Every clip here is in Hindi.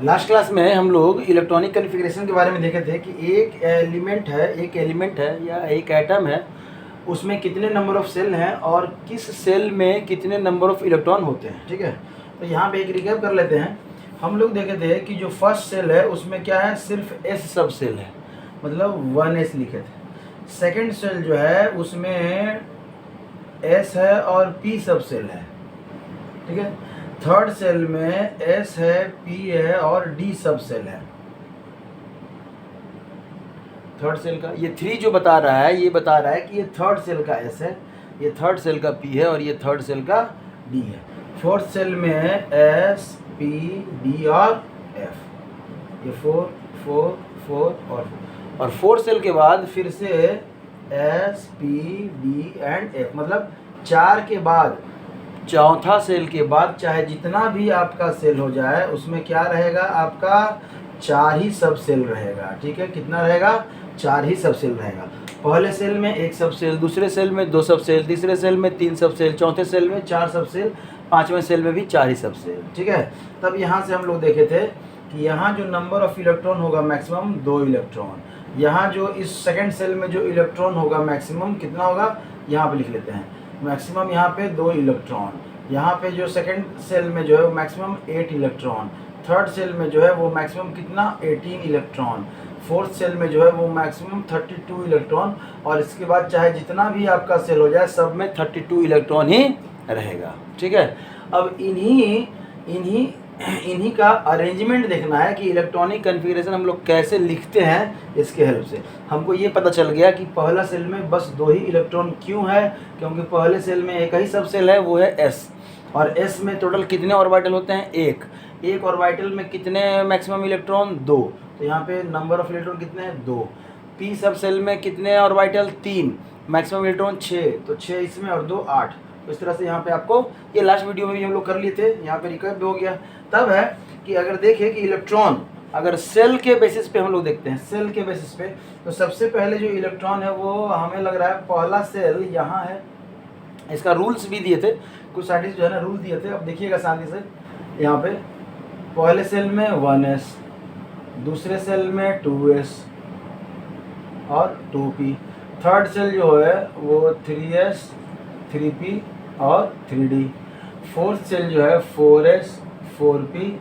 लास्ट क्लास में हम लोग इलेक्ट्रॉनिक कॉन्फ़िगरेशन के बारे में देखे थे कि एक एलिमेंट है या एक एटम है, उसमें कितने नंबर ऑफ सेल हैं और किस सेल में कितने नंबर ऑफ इलेक्ट्रॉन होते हैं। ठीक है, तो यहाँ पे एक रिकैप कर लेते हैं। हम लोग देखे थे कि जो फर्स्ट सेल है उसमें क्या है, सिर्फ एस सब सेल है, मतलब 1s लिखे थे। सेकेंड सेल जो है उसमें एस है और पी सब सेल है। ठीक है, थर्ड सेल में एस है, पी है और डी सब सेल है। थर्ड सेल का ये 3 जो बता रहा है, ये बता रहा है कि ये थर्ड सेल का एस है, ये थर्ड सेल का पी है और ये थर्ड सेल का डी है। फोर्थ सेल में है एस, पी, डी और एफ। ये 4 4 4 और फोर्थ सेल के बाद फिर से S, P, D and F, मतलब 4 के बाद चौथा सेल के बाद चाहे जितना भी आपका सेल हो जाए उसमें क्या रहेगा, आपका 4 ही सब सेल रहेगा। ठीक है, कितना रहेगा, 4 ही सब सेल रहेगा। पहले सेल में 1 सब सेल, दूसरे सेल में 2 सब सेल, तीसरे सेल में 3 सब सेल, चौथे सेल में 4 सब सेल, पाँचवें सेल में भी 4 ही सब सेल। ठीक है, तब यहाँ से हम लोग देखे थे कि यहाँ जो नंबर ऑफ इलेक्ट्रॉन होगा मैक्सिमम 2 इलेक्ट्रॉन। यहाँ जो इस सेकेंड सेल में जो इलेक्ट्रॉन होगा मैक्सिमम कितना होगा, यहाँ पर लिख लेते हैं, मैक्सिमम यहाँ पे 2 इलेक्ट्रॉन। यहाँ पे जो सेकंड सेल में जो है वो मैक्सिमम 8 इलेक्ट्रॉन। थर्ड सेल में जो है वो मैक्सिमम कितना, 18 इलेक्ट्रॉन। फोर्थ सेल में जो है वो मैक्सिमम 32 इलेक्ट्रॉन। और इसके बाद चाहे जितना भी आपका सेल हो जाए सब में 32 इलेक्ट्रॉन ही रहेगा। ठीक है, अब इन्हीं का अरेंजमेंट देखना है कि इलेक्ट्रॉनिक कॉन्फ़िगरेशन हम लोग कैसे लिखते हैं। इसके हेल्प से हमको ये पता चल गया कि पहला सेल में बस 2 ही इलेक्ट्रॉन क्यों है, क्योंकि पहले सेल में एक ही सब सेल है, वो है एस। और एस में टोटल कितने ऑर्बिटल होते हैं, एक ऑर्बिटल में कितने मैक्सिमम इलेक्ट्रॉन, 2। तो यहाँ पे नंबर ऑफ इलेक्ट्रॉन कितने हैं, 2। पी सब सेल में कितने ऑर्बिटल, 3, मैक्सिमम इलेक्ट्रॉन 6, तो 6 इसमें और 2 8। तो इस तरह से यहाँ पे आपको, ये लास्ट वीडियो में भी हम लोग कर लिए थे, यहाँ पे रिकैप भी हो गया। तब है कि अगर देखें कि इलेक्ट्रॉन अगर सेल के बेसिस पे हम लोग देखते हैं, सेल के बेसिस पे, तो सबसे पहले जो इलेक्ट्रॉन है वो हमें लग रहा है पहला सेल यहाँ है। इसका रूल्स भी दिए थे, कुछ साइंटिस्ट जो है ना रूल दिए थे। अब देखिएगा शांति से, यहाँ पे पहले सेल में 1s, दूसरे सेल में 2s और 2p, थर्ड सेल जो है वो 3s, 3p और 3d, फोर्थ सेल जो है 4s, 4p,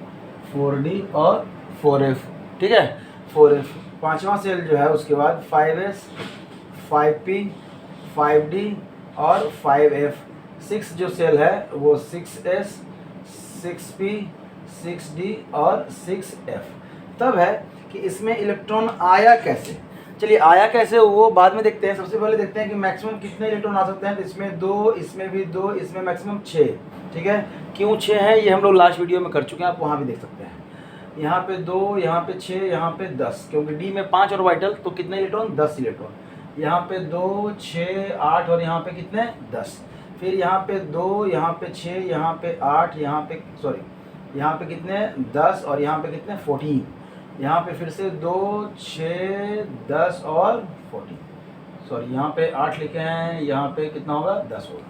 4d और 4f। ठीक है, 4f। पांचवा सेल जो है उसके बाद 5s, 5p, 5d और 5f। 6 जो सेल है वो 6s, 6p, 6d और 6f। तब है कि इसमें इलेक्ट्रॉन आया कैसे। चलिए आया कैसे वो बाद में देखते हैं, सबसे पहले देखते हैं कि मैक्सिमम कितने इलेक्ट्रॉन आ सकते हैं। तो इसमें 2, इसमें भी 2, इसमें मैक्सिमम 6। ठीक है, क्यों 6 है ये हम लोग लास्ट वीडियो में कर चुके हैं, आप वहाँ भी देख सकते हैं। यहाँ पे 2, यहाँ पे 6, यहाँ पे 10, क्योंकि डी में 5 ऑर्बिटल, तो कितने इलेक्ट्रॉन, 10 इलेक्ट्रॉन। यहाँ पे 2, 6, 8 और यहाँ पे कितने, 10। फिर यहाँ पे 2, यहाँ पे 6, यहाँ पे 8, यहाँ पे यहाँ पे कितने, 10 और यहाँ पे कितने, 14। यहाँ पे फिर से 2, 6, 10 और 14, यहाँ पे 8 लिखे हैं, यहाँ पे कितना होगा, 10 होगा।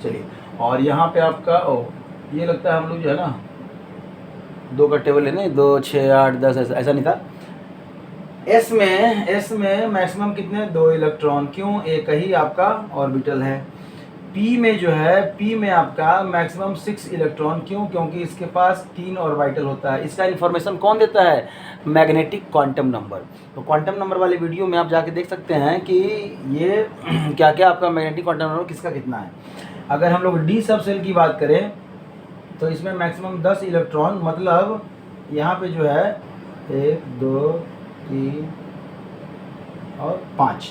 चलिए, और यहाँ पे आपका ये लगता है हम लोग जो है ना 2 का टेबल है, नहीं 2, 6, 8, 10 ऐसा नहीं था। एस में मैक्सिमम कितने, 2 इलेक्ट्रॉन, क्यों, एक ही आपका ऑर्बिटल है। पी में जो है, पी में आपका मैक्सिमम 6 इलेक्ट्रॉन, क्यों, क्योंकि इसके पास 3 ऑर्बिटल होता है। इसका इन्फॉर्मेशन कौन देता है, मैग्नेटिक क्वांटम नंबर। तो क्वांटम नंबर वाले वीडियो में आप जाके देख सकते हैं कि ये क्या क्या आपका मैग्नेटिक क्वांटम नंबर किसका कितना है। अगर हम लोग डी सब सेल की बात करें तो इसमें मैक्सिमम 10 इलेक्ट्रॉन, मतलब यहाँ पे जो है 1, 2, 3 और 5,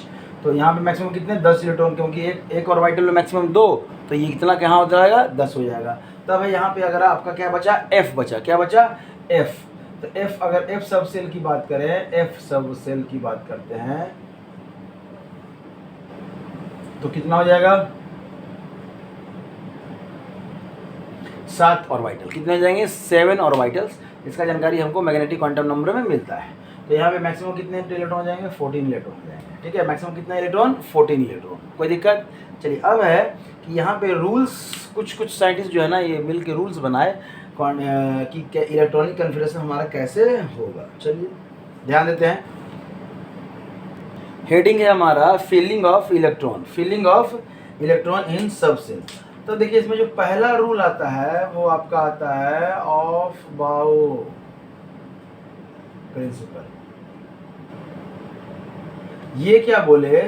तो यहाँ पे मैक्सिमम कितने, 10 इलेक्ट्रॉन, क्योंकि एक ऑर्बिटल में मैक्सिमम 2, तो ये कितना कहाँ हो जाएगा, 10 हो जाएगा। तब है यहाँ पे अगर आपका क्या बचा, F बचा, क्या बचा, F। तो F, अगर F सब सेल की बात करें, F सब सेल की बात करते हैं तो कितना हो जाएगा, 7 ऑर्बिटल। कितने हो जाएंगे, 7 ऑर्बिटल्स। इसका जानकारी हमको मैग्नेटिक क्वांटम नंबर में मिलता है। तो यहाँ पे मैक्सिमम कितने इलेक्ट्रॉन हो जाएंगे, 14 इलेक्ट्रॉन हो जाएंगे। ठीक है, मैक्सिमम कितना इलेक्ट्रॉन, 14 इलेक्ट्रॉन, कोई दिक्कत। चलिए, अब है कि यहाँ पे रूल्स कुछ साइंटिस्ट जो है ना ये मिल के रूल्स बनाए कि इलेक्ट्रॉनिक कन्फिग्रेशन हमारा कैसे होगा। चलिए ध्यान देते हैं। हेडिंग है हमारा feeling of electron, feeling of electron in सब सेल। तो देखिए इसमें जो पहला रूल आता है वो आपका आता है ऑफ बाउ प्रिंसिपल। ये क्या बोले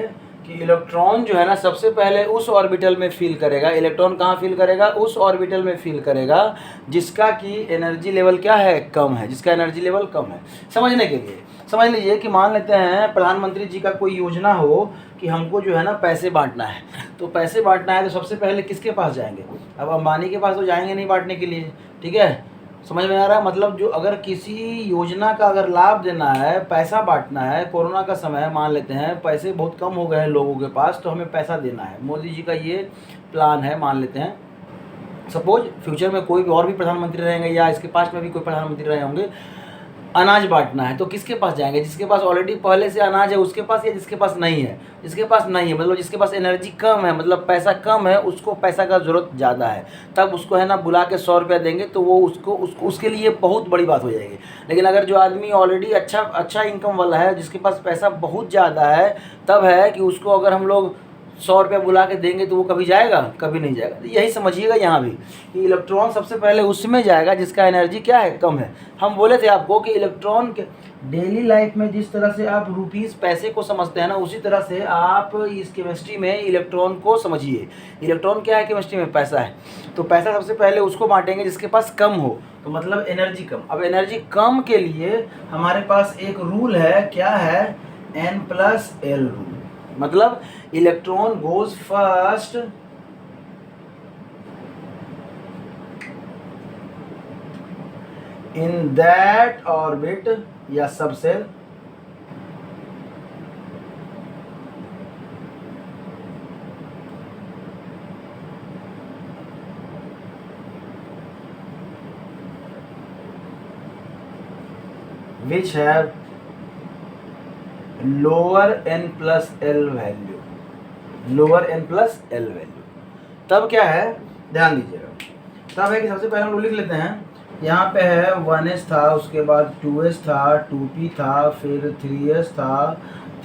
कि इलेक्ट्रॉन जो है ना सबसे पहले उस ऑर्बिटल में फील करेगा। इलेक्ट्रॉन कहाँ फील करेगा? उस ऑर्बिटल में फील करेगा जिसका कि एनर्जी लेवल क्या है? कम है, जिसका एनर्जी लेवल कम है। समझने के लिए समझ लीजिए कि मान लेते हैं प्रधानमंत्री जी का कोई योजना हो कि हमको जो है ना पैसे बांटना है, तो पैसे बांटना है तो सबसे पहले किसके पास जाएंगे? अब अंबानी के पास तो जाएंगे नहीं बांटने के लिए, ठीक है। समझ में आ रहा है? मतलब जो अगर किसी योजना का अगर लाभ देना है, पैसा बांटना है, कोरोना का समय है, मान लेते हैं पैसे बहुत कम हो गए हैं लोगों के पास, तो हमें पैसा देना है, मोदी जी का ये प्लान है, मान लेते हैं। सपोज फ्यूचर में कोई भी और भी प्रधानमंत्री रहेंगे या इसके पास में भी कोई प्रधानमंत्री रहे होंगे, अनाज बांटना है तो किसके पास जाएंगे? जिसके पास ऑलरेडी पहले से अनाज है उसके पास, या जिसके पास नहीं है? जिसके पास नहीं है, मतलब जिसके पास एनर्जी कम है, मतलब पैसा कम है, उसको पैसा का ज़रूरत ज़्यादा है, तब उसको है ना बुला के 100 रुपया देंगे तो वो उसको उसके लिए बहुत बड़ी बात हो जाएगी। लेकिन अगर जो आदमी ऑलरेडी अच्छा इनकम वाला है, जिसके पास पैसा बहुत ज़्यादा है, तब है कि उसको अगर हम लोग 100 रुपया बुला के देंगे तो वो कभी जाएगा? कभी नहीं जाएगा। तो यही समझिएगा यहाँ भी कि इलेक्ट्रॉन सबसे पहले उसमें जाएगा जिसका एनर्जी क्या है? कम है। हम बोले थे आपको कि इलेक्ट्रॉन के डेली लाइफ में जिस तरह से आप रुपीस पैसे को समझते हैं ना, उसी तरह से आप इस केमिस्ट्री में इलेक्ट्रॉन को समझिए। इलेक्ट्रॉन क्या है केमिस्ट्री में? पैसा है। तो पैसा सबसे पहले उसको बांटेंगे जिसके पास कम हो, तो मतलब एनर्जी कम। अब एनर्जी कम के लिए हमारे पास एक रूल है, क्या है? N+L रूल। मतलब electron goes first in that orbit या subshell which have lower N+L value, lower N+L value. तब क्या है? ध्यान दीजिएगा। तब है कि सबसे पहले हम लोग लिख लेते हैं, यहाँ पे है 1s था, उसके बाद 2s था, 2p था, फिर 3s था,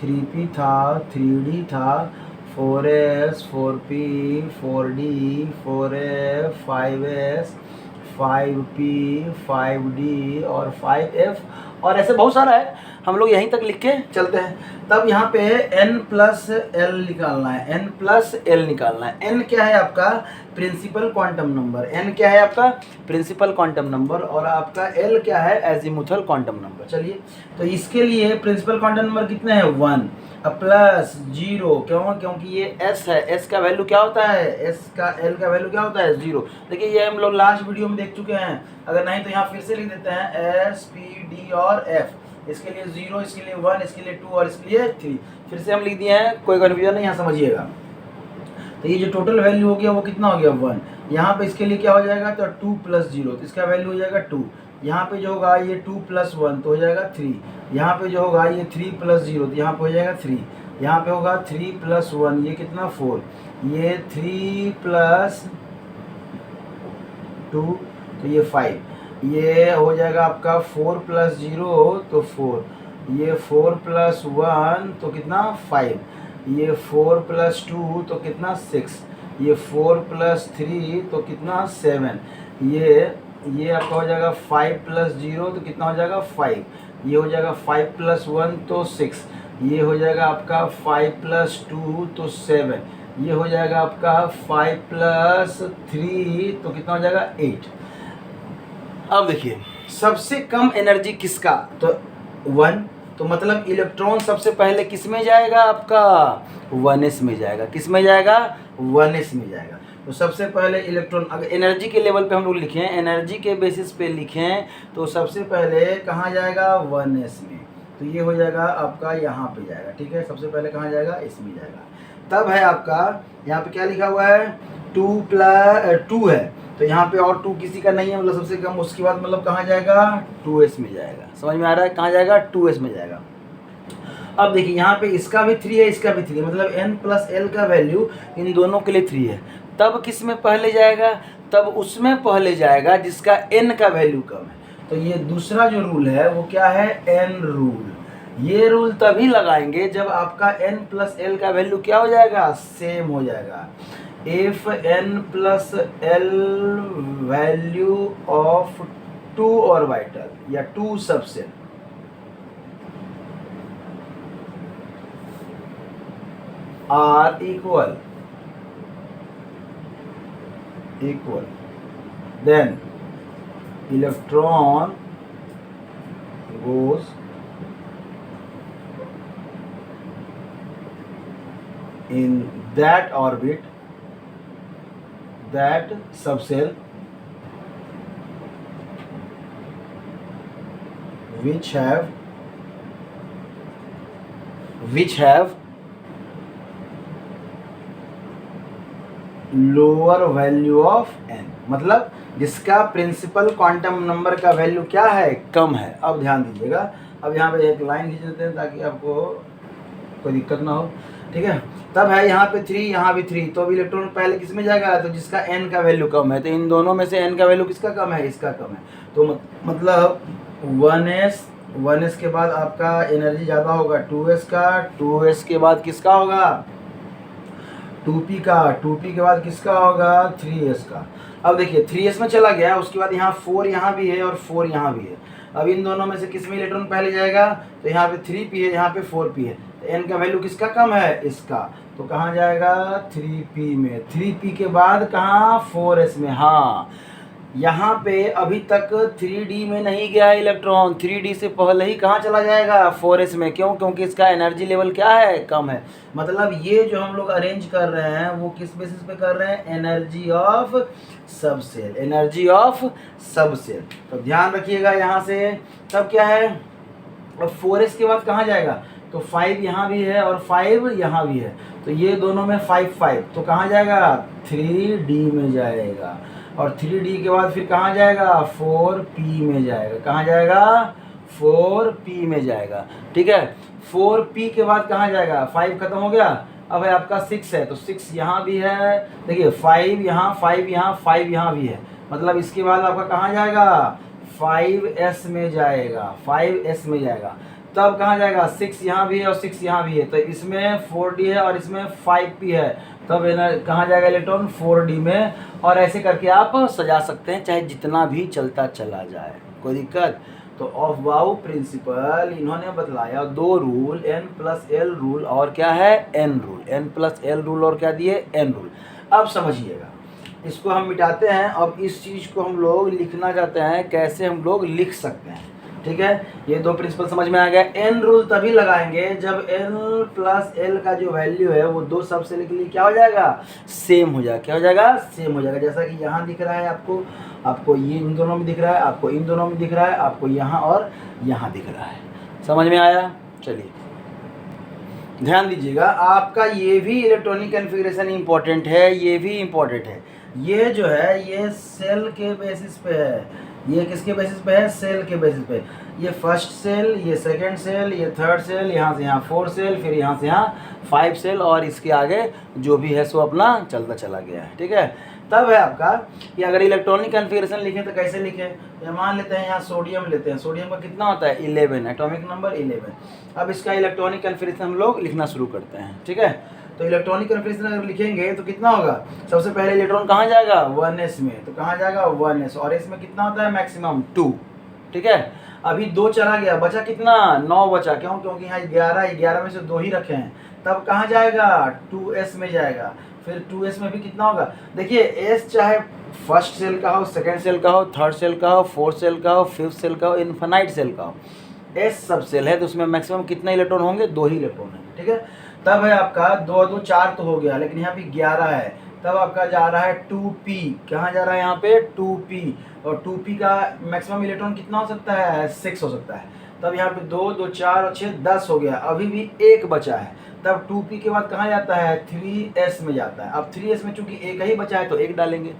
3p था, 3d था, 4s, 4p, 4d, 4f, 5s, 5p, 5d और 5f, और ऐसे बहुत सारा है, हम लोग यहीं तक लिख के चलते हैं। तब यहाँ पे N+L निकालना है, N+L निकालना है। N क्या है आपका? Principal quantum number. N क्या है आपका? Principal quantum number. और आपका L क्या है? Azimuthal quantum number. चलिए, तो इसके लिए प्रिंसिपल क्वांटम नंबर कितने हैं? 1 प्लस 0। क्यों? क्योंकि ये S है, S का वैल्यू क्या होता है? S का L का वैल्यू क्या होता है? 0। देखिए ये हम लोग लास्ट वीडियो में देख चुके हैं, अगर नहीं तो यहाँ फिर से लिख देते हैं S, P, D और F। इसके लिए 0, इसके लिए 1, इसके लिए 2 और इसके लिए 3। फिर से हम लिख दिए हैं, कोई कन्फ्यूजन नहीं, यहाँ समझिएगा। तो ये जो टोटल वैल्यू हो गया वो कितना हो गया? 1। यहाँ पे इसके लिए क्या हो जाएगा? तो 2 + 0, तो इसका वैल्यू हो जाएगा 2। यहाँ पे जो होगा ये 2 + 1 तो हो जाएगा 3। यहाँ पे जो होगा ये 3 + 0 तो यहाँ पे हो जाएगा 3। यहाँ पे होगा 3 + 1, ये कितना? 4। ये 3 + 2 तो ये 5। ये हो जाएगा आपका 4 + 0 तो 4। ये 4 + 1 तो कितना? 5। ये 4 + 2 तो कितना? 6। ये 4 + 3 तो कितना? 7। ये आपका हो जाएगा 5 + 0 तो कितना हो जाएगा? 5। ये हो जाएगा 5 + 1 तो 6। ये हो जाएगा आपका 5 + 2 तो 7। ये हो जाएगा आपका 5 + 3 तो कितना हो जाएगा? 8। अब देखिए सबसे कम एनर्जी किसका? तो 1। तो मतलब इलेक्ट्रॉन सबसे पहले किस में जाएगा? आपका 1s में जाएगा। किस में जाएगा? 1s में जाएगा। तो सबसे पहले इलेक्ट्रॉन, अगर एनर्जी के लेवल पे हम लोग लिखें, एनर्जी के बेसिस पे लिखें, तो सबसे पहले कहाँ जाएगा? 1s में। तो ये हो जाएगा आपका यहाँ पे जाएगा, ठीक है। सबसे पहले कहाँ जाएगा? इसमें जाएगा। तब है आपका यहाँ पे क्या लिखा हुआ है? 2 है, तो यहाँ पे और 2 किसी का नहीं है, मतलब सबसे कम। उसके बाद मतलब कहाँ जाएगा? 2s में जाएगा। समझ में आ रहा है? कहाँ जाएगा? 2s में जाएगा। अब देखिए यहाँ पे इसका भी 3 है, इसका भी 3 है, मतलब N+L का वैल्यू इन दोनों के लिए 3 है। तब किस में पहले जाएगा? तब उसमें पहले जाएगा जिसका n का वैल्यू कम है। तो ये दूसरा जो रूल है वो क्या है, n रूल। ये रूल तभी लगाएंगे जब आपका n प्लस l का वैल्यू क्या हो जाएगा, सेम हो जाएगा। If n plus l value of 2 orbital या 2 subshell are equal then electron goes in that orbit, that subcell which have lower value of n, मतलब जिसका प्रिंसिपल क्वांटम नंबर का वैल्यू क्या है, कम है। अब ध्यान दीजिएगा, अब यहाँ पे एक लाइन खींच देते हैं ताकि आपको कोई दिक्कत ना हो, ठीक है। तब है यहाँ पे 3, यहाँ भी 3, तो अब इलेक्ट्रॉन पहले किस में जाएगा, तो जिसका n का वैल्यू कम है। तो इन दोनों में से n का वैल्यू किसका कम है, इसका कम है। तो मतलब 1s के बाद आपका एनर्जी ज़्यादा होगा 2s का, 2s के बाद किसका होगा 2p का, 2p के बाद किसका होगा 3s का। अब देखिए 3s में चला गया, उसके बाद यहाँ 4 यहाँ भी है और 4 यहाँ भी है। अब इन दोनों में से किस में इलेक्ट्रॉन पहले जाएगा, तो यहाँ पे 3p है, यहाँ पे 4p है। तो n का वैल्यू किसका कम है, इसका। तो कहाँ जाएगा 3p में, 3p के बाद कहाँ 4s में। हाँ, यहाँ पे अभी तक 3d में नहीं गया इलेक्ट्रॉन, 3d से पहले ही कहाँ चला जाएगा 4s में। क्यों, क्योंकि इसका एनर्जी लेवल क्या है, कम है। मतलब ये जो हम लोग अरेंज कर रहे हैं वो किस बेसिस पे कर रहे हैं, energy of subshell, energy of subshell. तो ध्यान रखिएगा यहाँ से। तब क्या है, अब 4s के बाद कहाँ जाएगा, तो 5 यहाँ भी है और 5 यहाँ भी है। तो ये दोनों में 5, तो कहाँ जाएगा 3d में जाएगा। और 3d के बाद फिर कहाँ जाएगा 4p में जाएगा। कहाँ जाएगा 4p में जाएगा, ठीक है। 4p के बाद कहाँ जाएगा, 5 खत्म हो गया। अब है आपका 6 है, तो 6 यहाँ भी है। देखिए 5 यहाँ, 5 यहाँ, 5 यहाँ भी है। मतलब इसके बाद आपका कहाँ जाएगा 5s में जाएगा, 5s में जाएगा। तब कहाँ जाएगा 6 यहाँ भी है और 6 यहाँ भी है। तो इसमें 4d है और इसमें 5p है। तब कहाँ जाएगा इलेक्ट्रॉन 4d में। और ऐसे करके आप सजा सकते हैं, चाहे जितना भी चलता चला जाए, कोई दिक्कत। तो ऑफ बाउ प्रिंसिपल इन्होंने बतलाया 2 rule, n plus l rule और क्या है n rule, n plus l rule और क्या दिए n रूल। अब समझिएगा, इसको हम मिटाते हैं। अब इस चीज़ को हम लोग लिखना चाहते हैं, कैसे हम लोग लिख सकते हैं, ठीक है। ये 2 प्रिंसिपल समझ में आ गया। n रूल तभी लगाएंगे जब n प्लस l का जो वैल्यू है वो 2 सबसेल के लिए क्या हो जाएगा, सेम हो जाएगा। क्या हो जाएगा, सेम हो जाएगा। जैसा कि यहाँ दिख रहा है आपको ये इन दोनों में दिख रहा है, आपको इन दोनों में दिख रहा है, आपको यहाँ और यहाँ दिख रहा है। समझ में आया। चलिए ध्यान दीजिएगा, आपका ये भी इलेक्ट्रॉनिक कॉन्फ़िगरेशन इंपॉर्टेंट है, ये भी इंपॉर्टेंट है। ये जो है ये सेल के बेसिस पे है। ये किसके बेसिस पे है, सेल के बेसिस पे। ये फर्स्ट सेल, ये सेकंड सेल, ये थर्ड सेल, यहाँ से यहाँ 4 सेल, फिर यहाँ से यहाँ 5 सेल और इसके आगे जो भी है सो अपना चलता चला गया है, ठीक है। तब है आपका कि अगर इलेक्ट्रॉनिक कॉन्फ़िगरेशन लिखें तो कैसे लिखें। तो मान लेते हैं यहाँ सोडियम लेते हैं, सोडियम का कितना होता है 11, एटॉमिक नंबर 11। अब इसका इलेक्ट्रॉनिक कॉन्फ़िगरेशन हम लोग लिखना शुरू करते हैं, ठीक है। तो इलेक्ट्रॉनिक कॉन्फ़िगरेशन अगर लिखेंगे तो कितना होगा, सबसे पहले इलेक्ट्रॉन कहाँ जाएगा 1s में। तो कहाँ जाएगा 1s, और इसमें कितना होता है मैक्सिमम 2, ठीक है। अभी 2 चला गया, बचा कितना 9 बचा। क्यों, क्योंकि यहाँ 11 में से 2 ही रखे हैं। तब कहाँ जाएगा 2s में जाएगा। फिर 2s में भी कितना होगा, देखिए s चाहे फर्स्ट सेल का हो, सेकेंड सेल का हो, थर्ड सेल का हो, फोर्थ सेल का हो, फिफ्थ सेल का हो, इन्फिनाइट सेल का हो, s सब सेल है तो उसमें मैक्सिमम कितने इलेक्ट्रॉन होंगे, 2 ही इलेक्ट्रॉन हैं, ठीक है। तब है आपका 2 और 2 4 तो हो गया, लेकिन यहाँ पे 11 है। तब आपका जा रहा है 2p, कहाँ जा रहा है यहाँ पे 2p, और 2p का मैक्सिमम इलेक्ट्रॉन कितना हो सकता है 6 हो सकता है। तब यहाँ पे 2 2 4 और 6 10 हो गया, अभी भी 1 बचा है। तब 2p के बाद कहाँ जाता है, 3s में जाता है। अब 3s में चूंकि एक ही बचा है तो एक डालेंगे।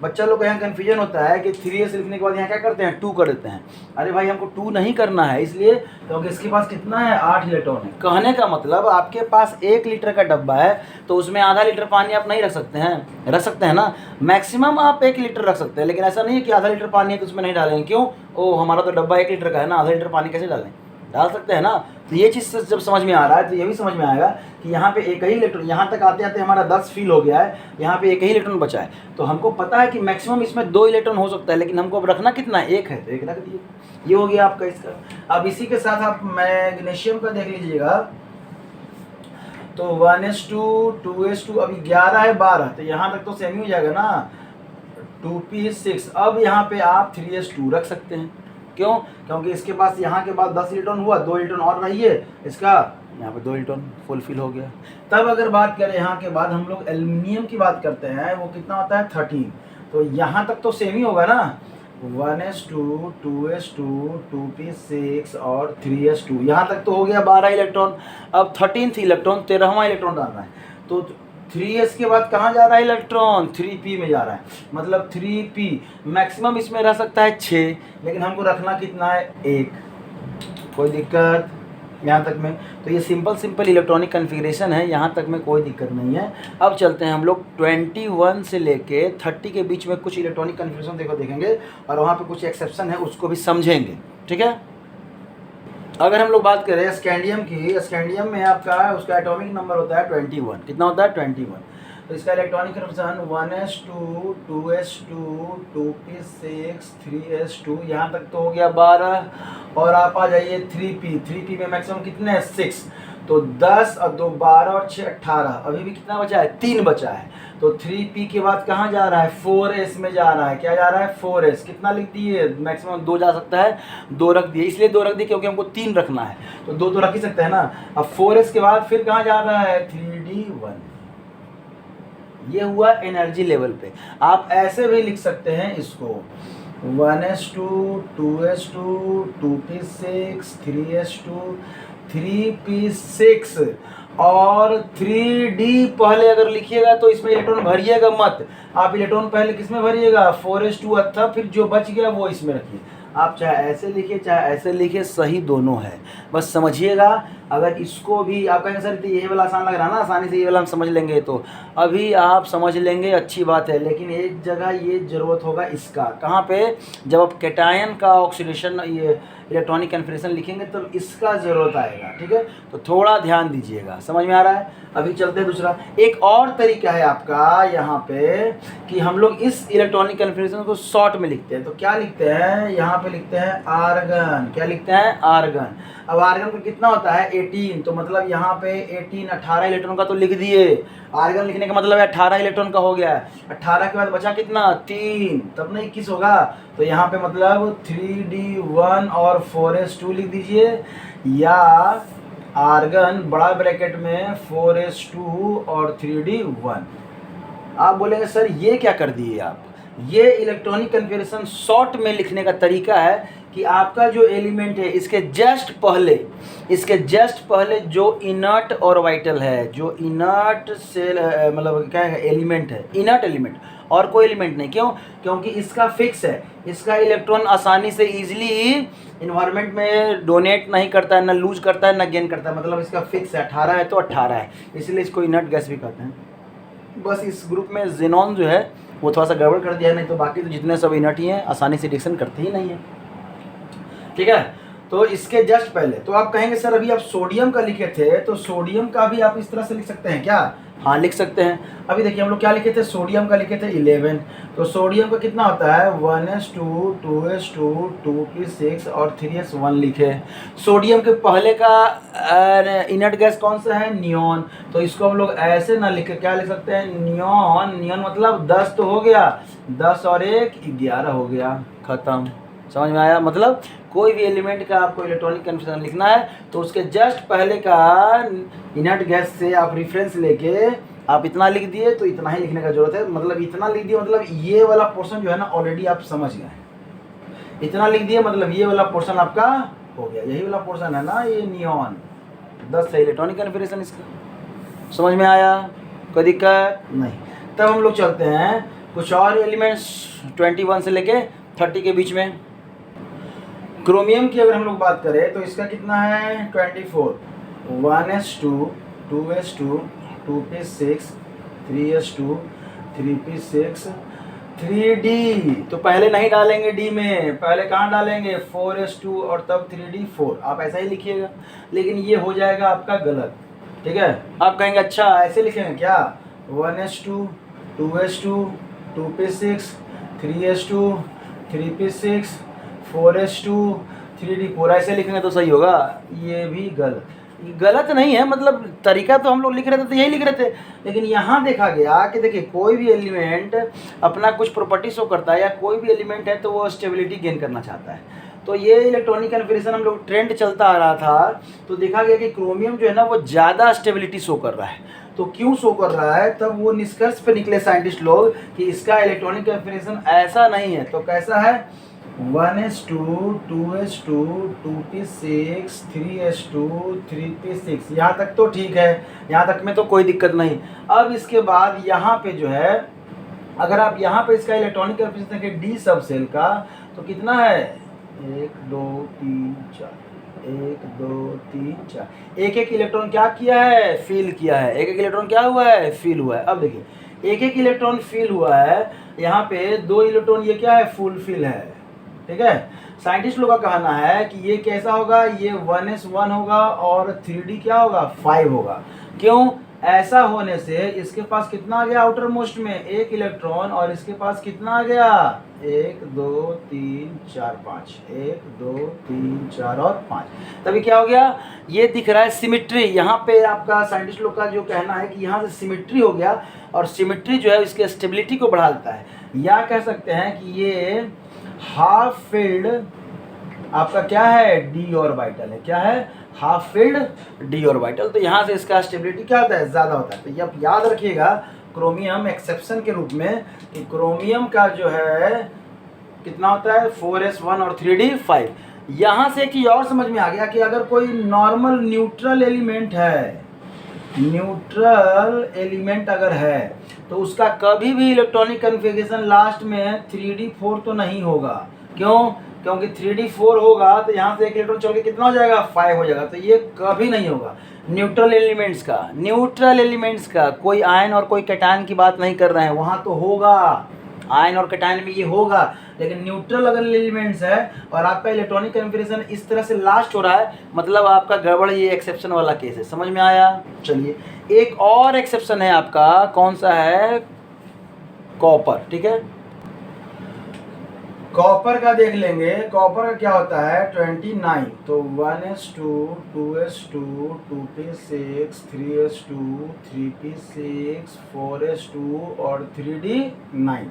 बच्चा लोग को यहाँ कन्फ्यूजन होता है कि 3s लिखने के बाद यहाँ क्या करते हैं, 2 कर देते हैं। अरे भाई हमको 2 नहीं करना है, इसलिए क्योंकि इसके पास कितना है, 8 इलेक्ट्रॉन है। कहने का मतलब आपके पास 1 लीटर का डब्बा है तो उसमें आधा लीटर पानी आप नहीं रख सकते हैं, रख सकते हैं ना। मैक्सिमम आप 1 लीटर रख सकते हैं, लेकिन ऐसा नहीं है कि आधा लीटर पानी है तो उसमें नहीं डालेंगे। क्यों, ओ हमारा तो डब्बा 1 लीटर का है ना, आधा लीटर पानी कैसे डालें, डाल सकते हैं ना। तो ये चीज़ जब समझ में आ रहा है तो ये भी समझ में आएगा कि यहाँ पे एक ही इलेक्ट्रॉन, यहाँ तक आते आते हमारा 10 फिल हो गया है, यहाँ पे एक ही इलेक्ट्रॉन बचा है। तो हमको पता है कि मैक्सिमम इसमें 2 इलेक्ट्रॉन हो सकता है, लेकिन हमको अब रखना कितना है, 1 है तो 1 रख दिए। ये हो गया आपका इसका। अब इसी के साथ आप मैग्नीशियम का देख लीजिएगा, तो 1s2 2s2 अभी 11 है 12, तो यहाँ तक तो सेम ही हो जाएगा ना, 2p 6। अब यहाँ पे आप 3s2 रख सकते हैं। क्यों, क्योंकि इसके पास यहाँ के बाद 10 इलेक्ट्रॉन हुआ, 2 इलेक्ट्रॉन और रहिए इसका, यहाँ पे 2 इलेक्ट्रॉन फुलफिल हो गया। तब अगर बात करें यहाँ के बाद हम लोग एल्युमिनियम की बात करते हैं, वो कितना होता है 13। तो यहाँ तक तो सेम ही होगा ना, 1s2 2s2 2p6 और 3s2, यहाँ तक तो हो गया 12 इलेक्ट्रॉन। अब 13th इलेक्ट्रॉन 13वां इलेक्ट्रॉन डालना है, तो 3s के बाद कहाँ जा रहा है इलेक्ट्रॉन, 3p में जा रहा है। मतलब 3p मैक्सिमम इसमें रह सकता है 6, लेकिन हमको रखना कितना है, 1। कोई दिक्कत यहाँ तक में? तो ये सिंपल इलेक्ट्रॉनिक कन्फिग्रेशन है, यहाँ तक में कोई दिक्कत नहीं है। अब चलते हैं हम लोग 21 से लेके 30 के बीच में कुछ इलेक्ट्रॉनिक कन्फिग्रेशन देखेंगे, और वहाँ पे कुछ एक्सेप्शन है उसको भी समझेंगे, ठीक है। अगर हम लोग बात करें स्कैंडियम की, स्कैंडियम में आपका उसका एटॉमिक नंबर होता है 21। कितना होता है, 21। तो इसका electronic configuration 1s2 2s2 2p6 3s2, यहाँ तक तो हो गया 12। और आप आ जाइए 3p में मैक्सिमम कितने हैं, 6। तो 10 और 2 12 और 6 18, अभी भी कितना बचा है, 3 बचा है। तो 3p के बाद कहाँ जा रहा है, 4s में जा रहा है। क्या जा रहा है, 4s। कितना लिख दिए, मैक्सिमम 2 जा सकता है, 2 रख दिए। इसलिए 2 रख दिए क्योंकि हमको 3 रखना है, तो 2 तो रख ही सकते हैं ना। अब 4s के बाद फिर कहाँ जा रहा है, 3d1। ये हुआ एनर्जी लेवल पे। आप ऐसे भी लिख सकते हैं इसको, 1s2 2s2 2p6 3s2 3p6 और 3d पहले अगर लिखिएगा तो इसमें इलेक्ट्रॉन भरिएगा मत। आप इलेक्ट्रॉन पहले किसमें भरिएगा, 4s2 था, फिर जो बच गया वो इसमें रखिए। आप चाहे ऐसे लिखिए चाहे ऐसे लिखिए, सही दोनों है, बस समझिएगा। अगर इसको भी आप कहेंगे सर ये वाला आसान लग रहा है ना, आसानी से ये वाला हम समझ लेंगे, तो अभी आप समझ लेंगे, अच्छी बात है। लेकिन एक जगह ये ज़रूरत होगा इसका, कहाँ पे, जब आप कैटायन का ऑक्सीडेशन ये इलेक्ट्रॉनिक कन्फिग्रेशन लिखेंगे तो इसका ज़रूरत आएगा, ठीक है। तो थोड़ा ध्यान दीजिएगा, समझ में आ रहा है। अभी चलते हैं दूसरा। एक और तरीका है आपका यहाँ पे कि हम लोग इस इलेक्ट्रॉनिक कन्फिग्रेशन को शॉर्ट में लिखते हैं। तो क्या लिखते हैं, यहाँ पे लिखते हैं आर्गन। क्या लिखते हैं, आर्गन। अब आर्गन का कितना होता है, 18। तो मतलब यहाँ पे 18 18 इलेक्ट्रॉन का तो लिख दिए। आर्गन लिखने का मतलब है 18 इलेक्ट्रॉन का हो गया। 18 के बाद बचा कितना, 3, तब ना 21 होगा। तो यहाँ पे मतलब 3d1 और 4s2 लिख दीजिए, या आर्गन बड़ा ब्रैकेट में 4s2 और 3d1। आप बोलेंगे सर ये क्या कर दिए आप, ये इलेक्ट्रॉनिक कन्फिग्रेशन शॉर्ट में लिखने का तरीका है कि आपका जो एलिमेंट है इसके जस्ट पहले जो इनर्ट और वाइटल है, जो इनर्ट सेल मतलब क्या है, एलिमेंट है, इनर्ट एलिमेंट, और कोई एलिमेंट नहीं। क्यों, क्योंकि इसका फिक्स है, इसका इलेक्ट्रॉन आसानी से ईजिली इन्वायरमेंट में डोनेट नहीं करता है, ना लूज करता है ना गेन करता है। मतलब इसका फिक्स है, 18 है तो 18 है, इसलिए इसको इनर्ट गैस भी कहते हैं। बस इस ग्रुप में जेनॉन जो है वो थोड़ा सा गड़बड़ कर दिया है, नहीं तो बाकी तो जितने सब इनर्ट ही हैं आसानी से रिएक्शन करते ही नहीं है, ठीक है। तो इसके जस्ट पहले तो आप कहेंगे सर अभी आप सोडियम का लिखे थे, तो सोडियम का भी आप इस तरह से लिख सकते हैं क्या, हाँ लिख सकते हैं। अभी देखिए हम लोग क्या लिखे थे, सोडियम का लिखे थे 11। तो सोडियम का कितना होता है, 1s2 2s2 2p6 और 3s1 लिखे। सोडियम के पहले का इनर्ट गैस कौन सा है, नियॉन। तो इसको हम लोग ऐसे ना लिखे, क्या लिख सकते हैं, नियॉन। नियॉन मतलब 10 तो हो गया, 10 और 1 11 हो गया, खत्म। समझ में आया। मतलब कोई भी एलिमेंट का आपको इलेक्ट्रॉनिक कन्फिग्रेशन लिखना है तो उसके जस्ट पहले का इनर्ट गैस से आप रेफरेंस लेके आप इतना लिख दिए, तो इतना ही लिखने का जरूरत है। मतलब इतना लिख दिए मतलब ये वाला पोर्शन जो है ना ऑलरेडी आप समझ गए। इतना लिख दिए मतलब ये वाला पोर्शन आपका हो गया, यही वाला पोर्शन है ना, ये नियॉन 10 है इलेक्ट्रॉनिक कन्फिग्रेशन इसका। समझ में आया? कोई दिक्कत नहीं। तब हम लोग चलते हैं कुछ और एलिमेंट्स 21 से लेके 30 के बीच में। क्रोमियम की अगर हम लोग बात करें तो इसका कितना है 24, 1s2, 2s2, 2p6, 3s2, 3p6, 3d। तो पहले नहीं डालेंगे d में, पहले कहाँ डालेंगे 4s2 और तब 3d4। आप ऐसा ही लिखिएगा, लेकिन ये हो जाएगा आपका गलत। ठीक है, आप कहेंगे अच्छा ऐसे लिखेंगे क्या, 1s2, 2s2, 2p6, 3s2, 3p6, 4s2, 3d4 ऐसे लिखेंगे तो सही होगा। ये भी गलत नहीं है, मतलब तरीका तो हम लोग लिख रहे थे तो यही लिख रहे थे, लेकिन यहाँ देखा गया कि देखिए कोई भी एलिमेंट अपना कुछ प्रॉपर्टी शो करता है, या कोई भी एलिमेंट है तो वो स्टेबिलिटी गेन करना चाहता है। तो ये इलेक्ट्रॉनिक कन्फिगरेशन हम लोग ट्रेंड चलता आ रहा था, तो देखा गया कि क्रोमियम जो है ना वो ज़्यादा स्टेबिलिटी शो कर रहा है। तो क्यों शो कर रहा है, तब वो निष्कर्ष पे निकले साइंटिस्ट लोग कि इसका इलेक्ट्रॉनिक कन्फिगरेशन ऐसा नहीं है। तो कैसा है, 1s2, 2s2, 2p6, 3s2, 3p6, यहाँ तक तो ठीक है, यहाँ तक में तो कोई दिक्कत नहीं। अब इसके बाद यहाँ पे जो है, अगर आप यहाँ पे इसका इलेक्ट्रॉनिक कन्फिगरेशन देखें डी सब सेल का, तो कितना है 1 2 3 4, 1 2 3 4, एक एक इलेक्ट्रॉन क्या किया है, फील किया है। एक एक इलेक्ट्रॉन क्या हुआ है, फील हुआ है। अब देखिए एक एक इलेक्ट्रॉन फील हुआ है, यहाँ पे 2 इलेक्ट्रॉन ये क्या है, फुल फिल है। ठीक है, साइंटिस्ट लोग का कहना है कि ये कैसा होगा, ये 1s1 होगा और 3d क्या होगा, 5 होगा। क्यों, ऐसा होने से इसके पास कितना आ गया आउटर मोस्ट में, एक इलेक्ट्रॉन, और इसके पास कितना आ गया 1 2 3 4 5, 1 2 3 4 और 5। तभी क्या हो गया, ये दिख रहा है सिमिट्री। यहाँ पे आपका साइंटिस्ट लोग का जो कहना है कि यहाँ से सिमिट्री हो गया, और सिमिट्री जो है इसके स्टेबिलिटी को बढ़ा देता है। या कह सकते हैं कि ये हाफ फील्ड आपका क्या है, डी ऑर्बिटल है। क्या है, हाफ फील्ड डी ऑर्बिटल। तो यहाँ से इसका स्टेबिलिटी क्या होता है, ज़्यादा होता है। तो ये आप याद रखिएगा क्रोमियम एक्सेप्शन के रूप में, कि क्रोमियम का जो है कितना होता है 4s1 और 3d5। यहाँ से एक चीज़ और समझ में आ गया कि अगर कोई नॉर्मल न्यूट्रल एलिमेंट है, न्यूट्रल एलिमेंट अगर है, तो उसका कभी भी इलेक्ट्रॉनिक कन्फिगरेशन लास्ट में 3d4 तो नहीं होगा। क्यों, क्योंकि 3d4 होगा तो यहाँ से एक इलेक्ट्रॉन चल के कितना हो जाएगा, 5 हो जाएगा। तो ये कभी नहीं होगा न्यूट्रल एलिमेंट्स का कोई आयन और कोई कैटायन की बात नहीं कर रहे हैं। वहाँ तो होगा, आयन और कैटायन में ये होगा, लेकिन न्यूट्रल अगर एलिमेंट्स है और आपका इलेक्ट्रॉनिक कन्फिगरेशन इस तरह से लास्ट हो रहा है, मतलब आपका गड़बड़, ये एक्सेप्शन वाला केस है। समझ में आया? चलिए एक और एक्सेप्शन है आपका, कौन सा है, कॉपर। ठीक है, कॉपर का देख लेंगे। कॉपर का क्या होता है 29। तो 1s2, 2s2, 2p6, 3s2, 3p6, 4s2 और 3d9।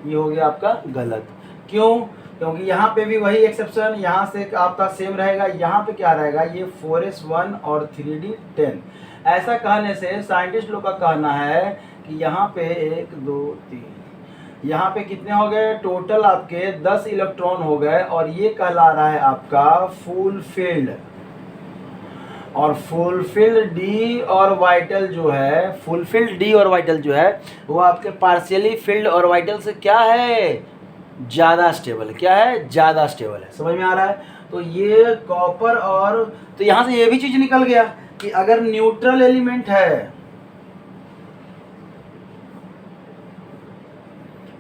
ये हो गया आपका गलत। क्यों, क्योंकि यहाँ पे भी वही एक्सेप्शन, यहाँ से आपका सेम रहेगा। यहाँ पे क्या रहेगा, ये 4s1 और 3d10। ऐसा कहने से साइंटिस्ट लोग का कहना है कि यहाँ पे 1 2 3, यहाँ पे कितने हो गए टोटल, आपके 10 इलेक्ट्रॉन हो गए, और ये कहला रहा है आपका फुल फील्ड। और फुलफिल्ड डी ऑर्बिटल जो है, फुलफिल्ड डी ऑर्बिटल जो है वो आपके पार्शियली फिल्ड ऑर्बिटल से क्या है, ज़्यादा स्टेबल। क्या है, ज़्यादा स्टेबल है। समझ में आ रहा है? तो ये कॉपर, और तो यहाँ से ये भी चीज़ निकल गया कि अगर न्यूट्रल एलिमेंट है,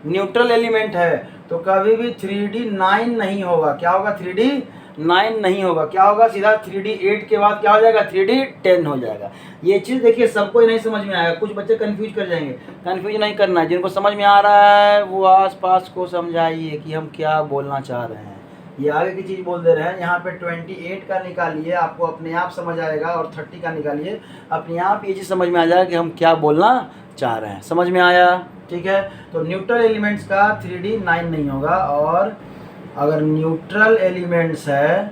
न्यूट्रल एलिमेंट है, तो कभी भी 3d9 नहीं होगा। क्या होगा, 3d9 नहीं होगा। क्या होगा, सीधा 3d8 के बाद क्या हो जाएगा, 3d10 हो जाएगा। ये चीज़ देखिए सबको ही नहीं समझ में आएगा, कुछ बच्चे कंफ्यूज कर जाएंगे। कंफ्यूज नहीं करना है, जिनको समझ में आ रहा है वो आसपास को समझाइए कि हम क्या बोलना चाह रहे हैं। ये आगे की चीज़ बोल दे रहे हैं। यहाँ पे 28 का निकालिए, आपको अपने आप समझ आएगा, और 30 का निकालिए, अपने आप ये चीज़ समझ में आ जाएगा कि हम क्या बोलना चाह रहे हैं। समझ में आया? ठीक है, तो न्यूट्रल एलिमेंट्स का 3d9 नहीं होगा, और अगर न्यूट्रल एलिमेंट्स है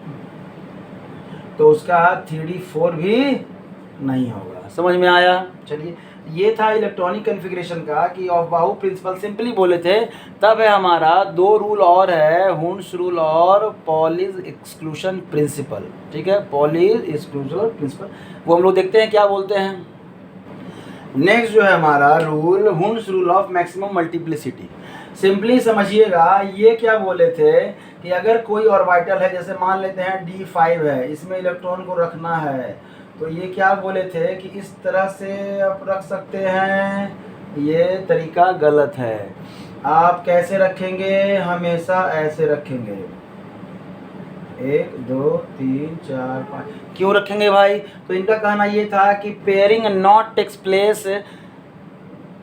तो उसका 3d4 भी नहीं होगा। समझ में आया? चलिए, ये था इलेक्ट्रॉनिक कन्फिग्रेशन का कि ऑफ-बाहु प्रिंसिपल सिंपली बोले थे। तब है हमारा 2 रूल और है, हुन्स रूल और पॉलीज एक्सक्लूशन प्रिंसिपल। ठीक है, पॉलीज एक्सक्लूशन प्रिंसिपल, वो हम लोग देखते हैं क्या बोलते हैं। नेक्स्ट जो है हमारा rule, हुंस rule of maximum multiplicity. Simply समझिएगा, ये क्या बोले थे कि अगर कोई ऑर्बिटल है, जैसे मान लेते हैं D5 है, इसमें इलेक्ट्रॉन को रखना है, तो ये क्या बोले थे कि इस तरह से आप रख सकते हैं। ये तरीका गलत है। आप कैसे रखेंगे? हमेशा ऐसे रखेंगे, 1 2 3 4 5। क्यों रखेंगे भाई? तो इनका कहना ये था कि pairing not takes place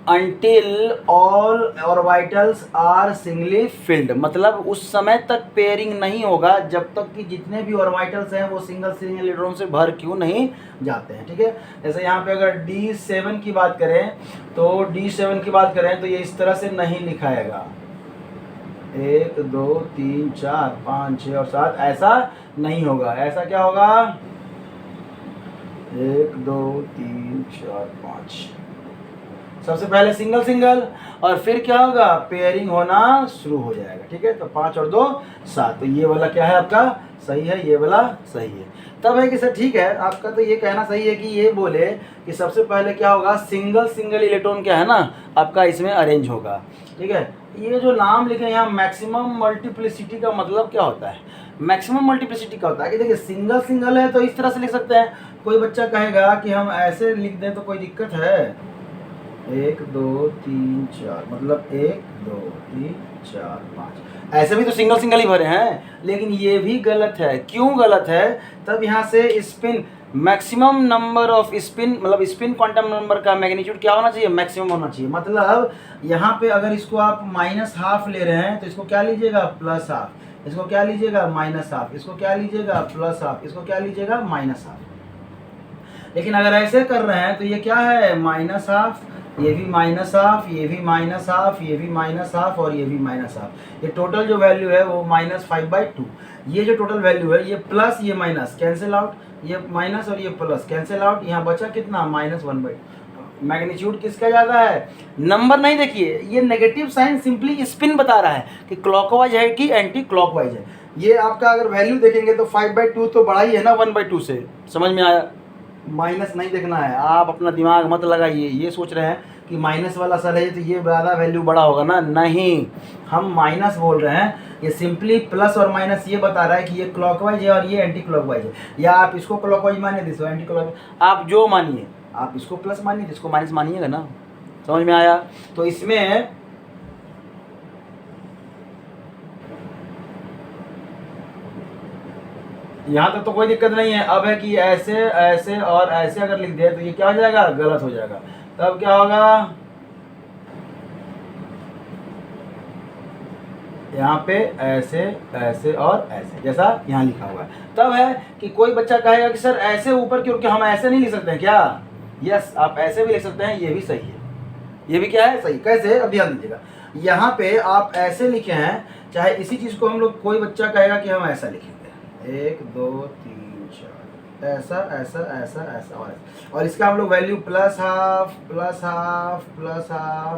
until all orbitals are singly filled, मतलब उस समय तक पेयरिंग नहीं होगा जब तक कि जितने भी ऑर्बिटल्स हैं वो सिंगल इलेक्ट्रॉन से भर क्यों नहीं जाते हैं। ठीक है, जैसे यहाँ पे अगर D7 की बात करें तो ये इस तरह से नहीं लिखाएगा, 1 2 3 4 5 6 और 7, ऐसा नहीं होगा। ऐसा क्या होगा? 1 2 3 4 5, सबसे पहले सिंगल सिंगल और फिर क्या होगा? पेयरिंग होना शुरू हो जाएगा। ठीक है, तो 5 और 2 7, तो ये वाला क्या है आपका? सही है, ये वाला सही है। तब है कि सर ठीक है, आपका तो ये कहना सही है कि ये बोले कि सबसे पहले क्या होगा? सिंगल सिंगल इलेक्ट्रॉन क्या है ना आपका इसमें अरेंज होगा। ठीक है, ये जो नाम लिखे यहाँ मैक्सिमम मल्टीप्लिसिटी का मतलब क्या होता है? मैक्सिमम मल्टीप्लिसिटी का होता है कि देखिए सिंगल सिंगल है तो इस तरह से लिख सकते हैं। कोई बच्चा कहेगा कि हम ऐसे लिख दें तो कोई दिक्कत है? 1 2 3 4, मतलब 1 2 3 4 5, ऐसे भी तो सिंगल सिंगल ही भरे हैं, लेकिन ये भी गलत है। क्यों गलत है? तब यहाँ से spin maximum number off spin, मतलब स्पिन क्वांटम नंबर का मैग्नीट्यूड क्या होना चाहिए? मैक्सिमम होना चाहिए। मतलब यहाँ पे अगर इसको आप -½ ले रहे हैं तो इसको क्या लीजिएगा? +½ इसको क्या लीजिएगा? -½ इसको क्या लीजिएगा? +½ इसको क्या लीजिएगा? -½ लेकिन अगर ऐसे कर रहे हैं तो ये क्या है? -½ ये भी -½ ये भी -½ ये भी -½ और ये भी -½ ये टोटल जो वैल्यू है वो -5/2। ये जो टोटल वैल्यू है, ये प्लस ये माइनस कैंसिल आउट, ये माइनस और ये प्लस कैंसिल आउट, यहाँ बचा कितना? -1/2। मैग्नीट्यूड किसका ज़्यादा है? नंबर नहीं देखिए, ये नेगेटिव साइन सिंपली स्पिन बता रहा है कि क्लॉकवाइज है कि एंटी क्लॉकवाइज है। ये आपका अगर वैल्यू देखेंगे तो 5/2 तो बड़ा ही है ना 1/2 से। समझ में आया? माइनस नहीं देखना है, आप अपना दिमाग मत लगाइए। ये सोच रहे हैं कि माइनस वाला सर है तो ये ज़्यादा वैल्यू बड़ा होगा ना, नहीं, हम माइनस बोल रहे हैं। ये सिंपली प्लस और माइनस ये बता रहा है कि ये क्लॉकवाइज है और ये एंटी क्लॉकवाइज है। या आप इसको क्लॉकवाइज मानिए, इसको एंटी क्लॉकवाइज, आप जो मानिए, आप इसको प्लस मानिए, इसको माइनस मानिएगा ना। समझ में आया? तो इसमें यहाँ तक तो कोई दिक्कत नहीं है। अब है कि ऐसे ऐसे और ऐसे अगर लिख दे तो ये क्या हो जाएगा? गलत हो जाएगा। तब क्या होगा? यहाँ पे ऐसे ऐसे और ऐसे, जैसा यहाँ लिखा हुआ है। तब है कि कोई बच्चा कहेगा कि सर ऐसे ऊपर क्योंकि हम ऐसे नहीं लिख सकते हैं क्या? यस, आप ऐसे भी लिख सकते हैं, ये भी सही है। ये भी क्या है? सही। कैसे? अब ध्यान दीजिएगा, यहाँ पे आप ऐसे लिखे हैं, चाहे इसी चीज़ को हम लोग, कोई बच्चा कहेगा कि हम ऐसा लिखेंगे, 1 2 3 4, ऐसा ऐसा ऐसा ऐसा और इसका हम लोग वैल्यू +½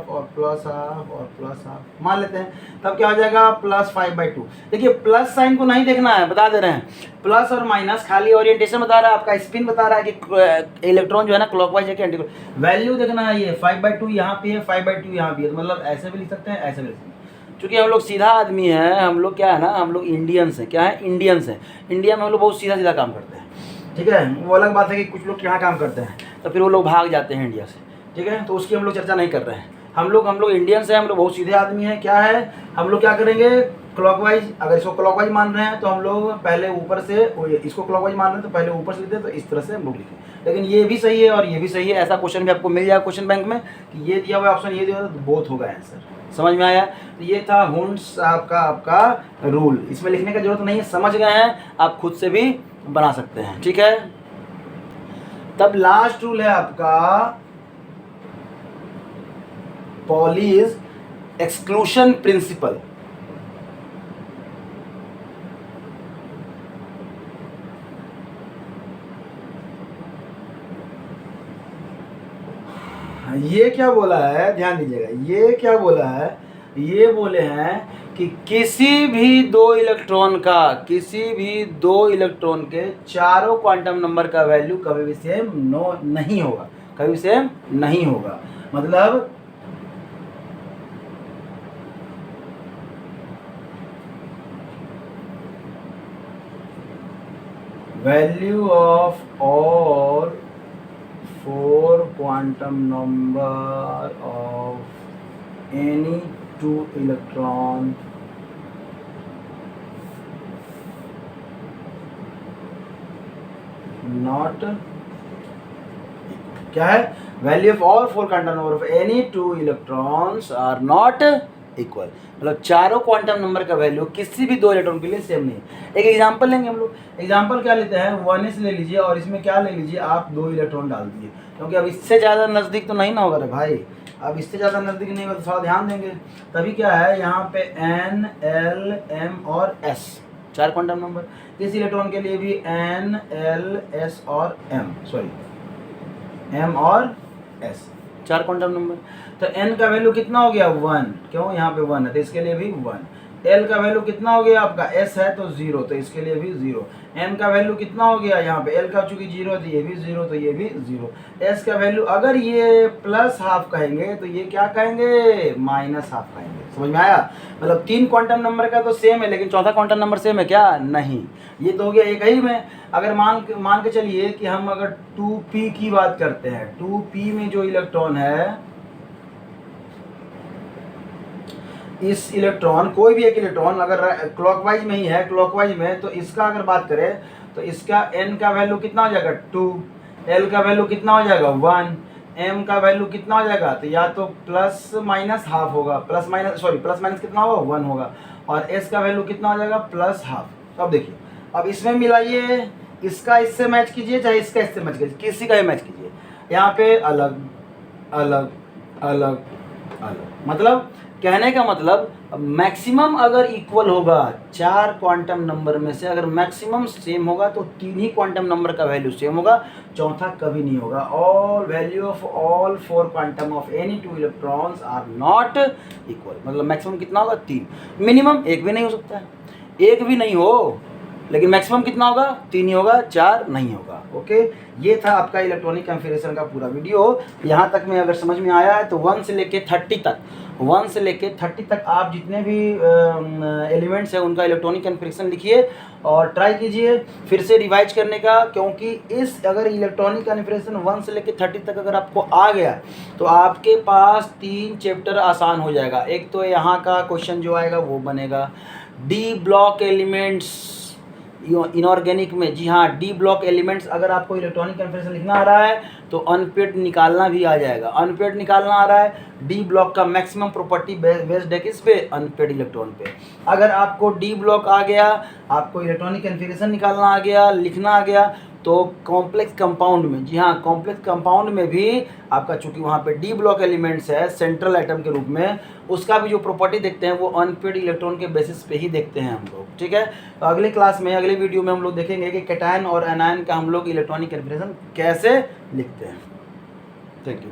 और +½ मान लेते हैं। तब क्या हो जाएगा? +5/2। देखिए प्लस साइन को नहीं देखना है, बता दे रहे हैं। प्लस और माइनस खाली ओरिएंटेशन बता रहा है, आपका स्पिन बता रहा है कि इलेक्ट्रॉन जो है ना क्लॉकवाइज है कि एंटी क्लॉकवाइज। वैल्यू देखना है, ये 5/2 यहाँ पे है, 5/2 यहाँ पे है, मतलब ऐसे भी लिख सकते हैं, ऐसे भी लिख सकते हैं। क्योंकि हम लोग सीधा आदमी हैं, हम लोग क्या है ना, हम लोग इंडियंस हैं। क्या है? इंडियंस हैं। इंडिया में हम लोग बहुत सीधा सीधा काम करते हैं। ठीक है, वो अलग बात है कि कुछ लोग यहाँ काम करते हैं तो फिर वो लोग भाग जाते हैं इंडिया से। ठीक है, तो उसकी हम लोग चर्चा नहीं कर रहे हैं। हम लोग इंडियंस हैं, हम लोग बहुत सीधे आदमी हैं। क्या है, हम लोग क्या करेंगे? क्लॉकवाइज, अगर इसको क्लॉकवाइज मान रहे हैं तो हम लोग पहले ऊपर से, इसको क्लॉकवाइज मान रहे हैं तो पहले ऊपर से लिखते हैं, तो इस तरह से हम लोग लिखें। लेकिन ये भी सही है और ये भी सही है, ऐसा क्वेश्चन भी आपको मिल जाएगा क्वेश्चन बैंक में कि ये दिया हुआ ऑप्शन, ये दिया हुआ, तो बोथ होगा आंसर। समझ में आया? तो ये था हुंस साहब का आपका रूल। इसमें लिखने का जरूरत नहीं है, समझ गए हैं, आप खुद से भी बना सकते हैं। ठीक है, तब लास्ट रूल है आपका पॉलीज एक्सक्लूशन प्रिंसिपल। ये क्या बोला है? ध्यान दीजिएगा, ये क्या बोला है? ये बोले हैं कि किसी भी दो इलेक्ट्रॉन के चारों क्वांटम नंबर का वैल्यू कभी भी सेम नहीं होगा। कभी सेम नहीं होगा। मतलब value of all 4 quantum number of any 2 electron not, क्या है, value of all 4 quantum number of any 2 electrons are not equal. मतलब चारों क्वांटम नंबर का वैल्यू किसी भी 2 इलेक्ट्रॉन के लिए सेम नहीं है। एक एग्जांपल लेंगे हम लोग। एग्जांपल क्या लेते हैं, 1s ले लीजिए और इसमें क्या ले लीजिए आप 2 इलेक्ट्रॉन डाल दिए, क्योंकि अब इससे ज़्यादा नज़दीक तो नहीं ना होगा रे भाई। अब इससे ज़्यादा नज़दीक नहीं होगा तो थोड़ा ध्यान देंगे। तभी क्या है, यहाँ पे N, L, M और S 4 क्वांटम नंबर। इस इलेक्ट्रॉन के लिए भी N, L, S और M और S 4 क्वांटम नंबर। तो N का वैल्यू कितना हो गया 1, क्यों, यहाँ पे 1 है तो इसके लिए भी 1। L का वैल्यू कितना हो गया आपका, S है तो 0 तो इसके लिए भी 0। M का वैल्यू कितना हो गया, यहाँ पे L का चूंकि 0 तो ये भी 0 तो ये भी 0। S का वैल्यू अगर ये प्लस हाफ कहेंगे तो ये क्या कहेंगे, माइनस हाफ कहेंगे। समझ में आया। मतलब 3 क्वांटम नंबर का तो सेम है, लेकिन चौथा क्वांटम नंबर सेम है क्या, नहीं। ये तो हो गया एक ही में। अगर मान के चलिए कि हम अगर 2p की बात करते हैं, 2p में जो इलेक्ट्रॉन है, इस इलेक्ट्रॉन, कोई भी एक इलेक्ट्रॉन अगर क्लॉकवाइज में ही है, क्लॉकवाइज में, तो इसका अगर बात करें तो इसका N का वैल्यू कितना हो जाएगा 2, L का वैल्यू कितना हो जाएगा 1, M का वैल्यू कितना हो जाएगा, तो या तो प्लस माइनस हाफ होगा, प्लस माइनस कितना होगा 1 होगा, और S का वैल्यू कितना हो जाएगा प्लस हाफ। अब देखिए, अब इसमें मिलाइए, इसका इससे मैच कीजिए चाहे इसका इससे मैच कीजिए, किसी का ही मैच कीजिए। यहाँ पे अलग अलग अलग अलग, मतलब कहने का मतलब मैक्सिमम अगर इक्वल होगा 4 क्वांटम नंबर में से, अगर मैक्सिमम सेम होगा तो 3 ही क्वांटम नंबर का वैल्यू सेम होगा, चौथा कभी नहीं होगा। All value of all 4 quantum of any 2 electrons are not equal. मतलब मैक्सिमम कितना होगा 3, मिनिमम 1 भी नहीं हो सकता है, 1 भी नहीं हो, लेकिन मैक्सिमम कितना होगा 3 ही होगा, 4 नहीं होगा। ओके, ये था आपका इलेक्ट्रॉनिक कन्फिगरेशन का पूरा वीडियो। यहाँ तक में अगर समझ में आया है तो 1 से लेके 30 तक आप जितने भी एलिमेंट्स हैं उनका इलेक्ट्रॉनिक कन्फिगरेशन लिखिए और ट्राई कीजिए फिर से रिवाइज करने का, क्योंकि इस अगर इलेक्ट्रॉनिक कन्फिगरेशन 1 से लेके 30 तक अगर आपको आ गया तो आपके पास 3 चैप्टर आसान हो जाएगा। एक तो यहाँ का क्वेश्चन जो आएगा वो बनेगा डी ब्लॉक एलिमेंट्स इनऑर्गेनिक में। जी हाँ, डी ब्लॉक एलिमेंट्स अगर आपको इलेक्ट्रॉनिक कन्फिगरेशन लिखना आ रहा है तो अनपेड निकालना भी आ जाएगा। अनपेड निकालना आ रहा है, डी ब्लॉक का मैक्सिमम प्रॉपर्टी बेस्ड है किस पे, अनपेड इलेक्ट्रॉन पे। अगर आपको डी ब्लॉक आ गया, आपको इलेक्ट्रॉनिक कन्फिगरेशन निकालना आ गया, लिखना आ गया, तो कॉम्प्लेक्स कंपाउंड में, जी हाँ कॉम्प्लेक्स कंपाउंड में भी आपका चूंकि वहाँ पे डी ब्लॉक एलिमेंट्स है सेंट्रल एटम के रूप में, उसका भी जो प्रॉपर्टी देखते हैं वो अनपेड इलेक्ट्रॉन के बेसिस पे ही देखते हैं हम लोग। ठीक है, तो अगले क्लास में, अगले वीडियो में हम लोग देखेंगे कि कैटायन और एनायन का हम लोग इलेक्ट्रॉनिक कन्फिगरेशन कैसे लिखते हैं। Thank you.